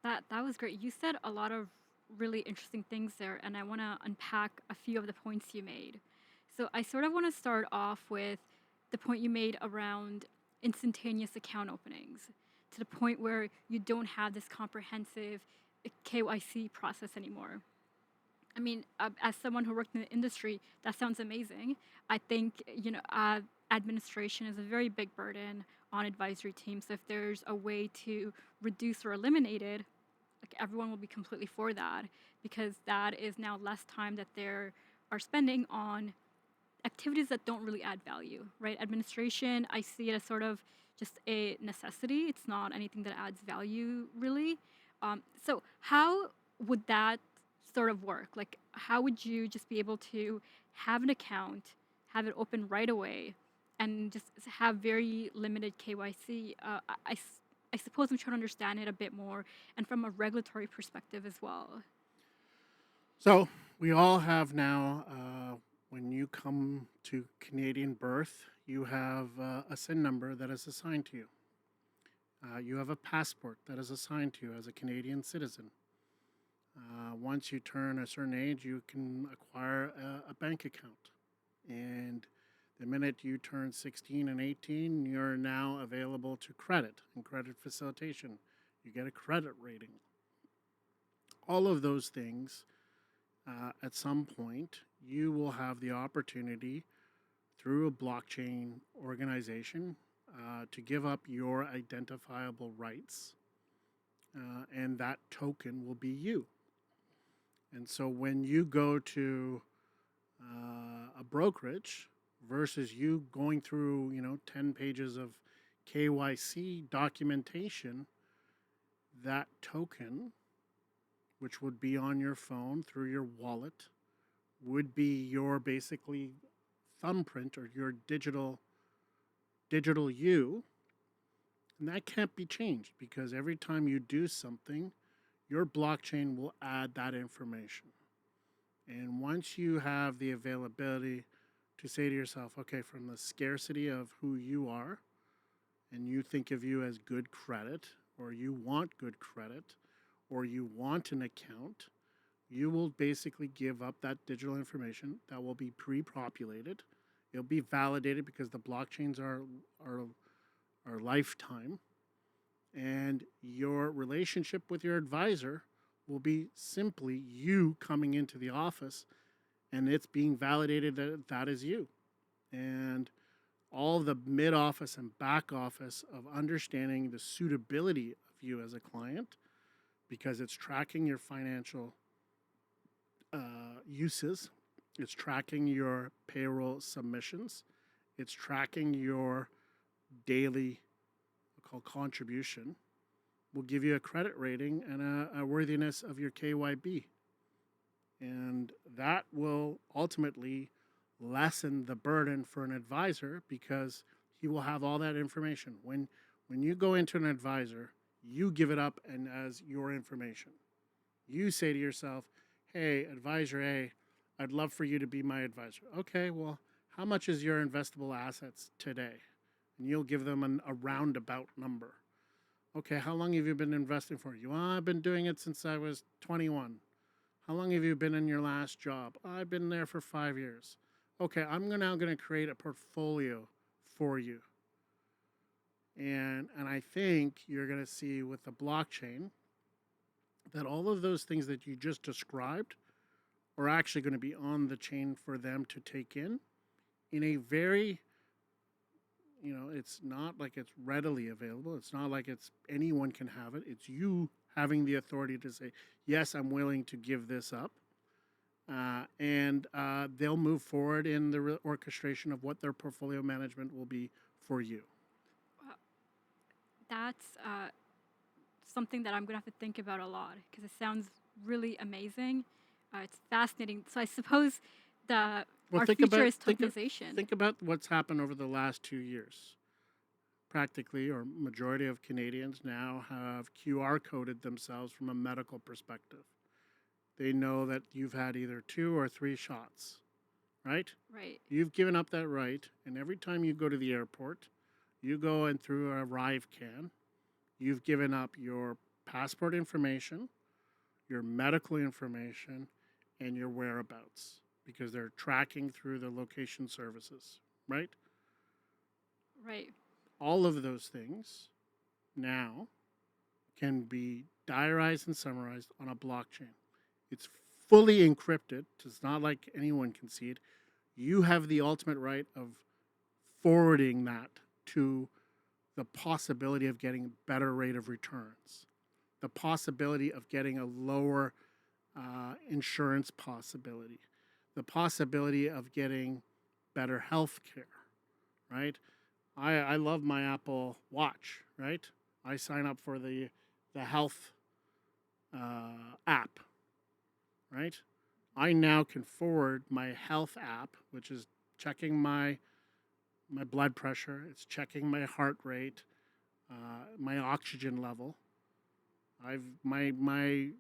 That was great. You said a lot of really interesting things there, and I want to unpack a few of the points you made. So I sort of want to start off with the point you made around instantaneous account openings, to the point where you don't have this comprehensive KYC process anymore. I mean, as someone who worked in the industry, that sounds amazing. I think, administration is a very big burden on advisory teams. So if there's a way to reduce or eliminate it, like everyone will be completely for that, because that is now less time that they are spending on activities that don't really add value, right? Administration, I see it as sort of just a necessity. It's not anything that adds value, really. So, how would that sort of work? Like, how would you just be able to have an account, have it open right away, and just have very limited KYC? I suppose I'm trying to understand it a bit more, and from a regulatory perspective as well. So we all have now, when you come to Canadian birth, you have a SIN number that is assigned to you. You have a passport that is assigned to you as a Canadian citizen. Once you turn a certain age, you can acquire a bank account. And the minute you turn 16 and 18, you're now available to credit and credit facilitation. You get a credit rating. All of those things, at some point, you will have the opportunity through a blockchain organization to give up your identifiable rights, and that token will be you. And so when you go to a brokerage versus you going through, 10 pages of KYC documentation, that token, which would be on your phone through your wallet, would be your basically thumbprint or your digital you, and that can't be changed because every time you do something, your blockchain will add that information. And once you have the availability to say to yourself, okay, from the scarcity of who you are, and you think of you as good credit, or you want good credit, or you want an account, you will basically give up that digital information that will be pre-populated. It'll be validated because the blockchains are lifetime, and your relationship with your advisor will be simply you coming into the office and it's being validated that that is you. And all the mid office and back office of understanding the suitability of you as a client, because it's tracking your financial uses, it's tracking your payroll submissions, it's tracking your daily called contribution, will give you a credit rating and a worthiness of your KYB. And that will ultimately lessen the burden for an advisor because he will have all that information. When you go into an advisor, you give it up and as your information. You say to yourself, hey, advisor A, I'd love for you to be my advisor. Okay, well, how much is your investable assets today? And you'll give them a roundabout number. Okay, how long have you been investing for? You, I've been doing it since I was 21. How long have you been in your last job? I've been there for 5 years. Okay, I'm now going to create a portfolio for you. And I think you're going to see with the blockchain that all of those things that you just described are actually going to be on the chain for them to take in a very, it's not like it's readily available. It's not like it's anyone can have it. It's you having the authority to say, yes, I'm willing to give this up. And they'll move forward in the orchestration of what their portfolio management will be for you. Uh, That's something that I'm gonna have to think about a lot because it sounds really amazing. It's fascinating. So I suppose the Well, our think future about is tokenization. think about what's happened over the last 2 years. Practically, or majority of Canadians now have QR coded themselves from a medical perspective. They know that you've had either 2 or 3 shots, right? Right. You've given up that right, and every time you go to the airport, you go in through a Arrive can, you've given up your passport information, your medical information, and your whereabouts because they're tracking through the location services, right? Right. All of those things now can be diarized and summarized on a blockchain. It's fully encrypted. It's not like anyone can see it. You have the ultimate right of forwarding that to the possibility of getting a better rate of returns, the possibility of getting a lower insurance possibility, the possibility of getting better health care, right? I love my Apple Watch, right? I sign up for the health app, right? I now can forward my health app, which is checking my blood pressure, it's checking my heart rate, my oxygen level. My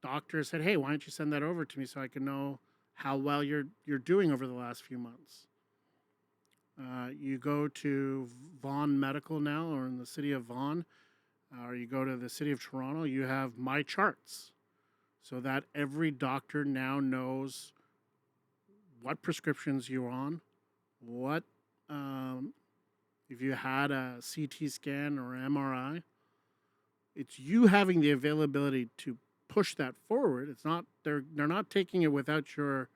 doctor said, "Hey, why don't you send that over to me so I can know how well you're doing over the last few months?" You go to Vaughan Medical now, or in the city of Vaughan, or you go to the city of Toronto. You have my charts, so that every doctor now knows what prescriptions you're on, what if you had a CT scan or MRI. It's you having the availability to push that forward. It's not they're not taking it without your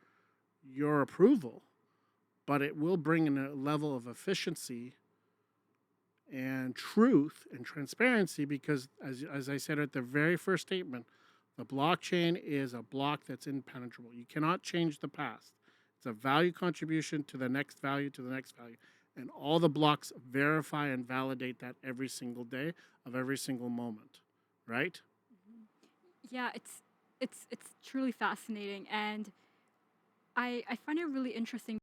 approval, but it will bring in a level of efficiency and truth and transparency because as I said at the very first statement, the blockchain is a block that's impenetrable. You cannot change the past. It's a value contribution to the next value to the next value. And all the blocks verify and validate that every single day of every single moment, right? Mhm. Yeah, it's truly fascinating, and I find it really interesting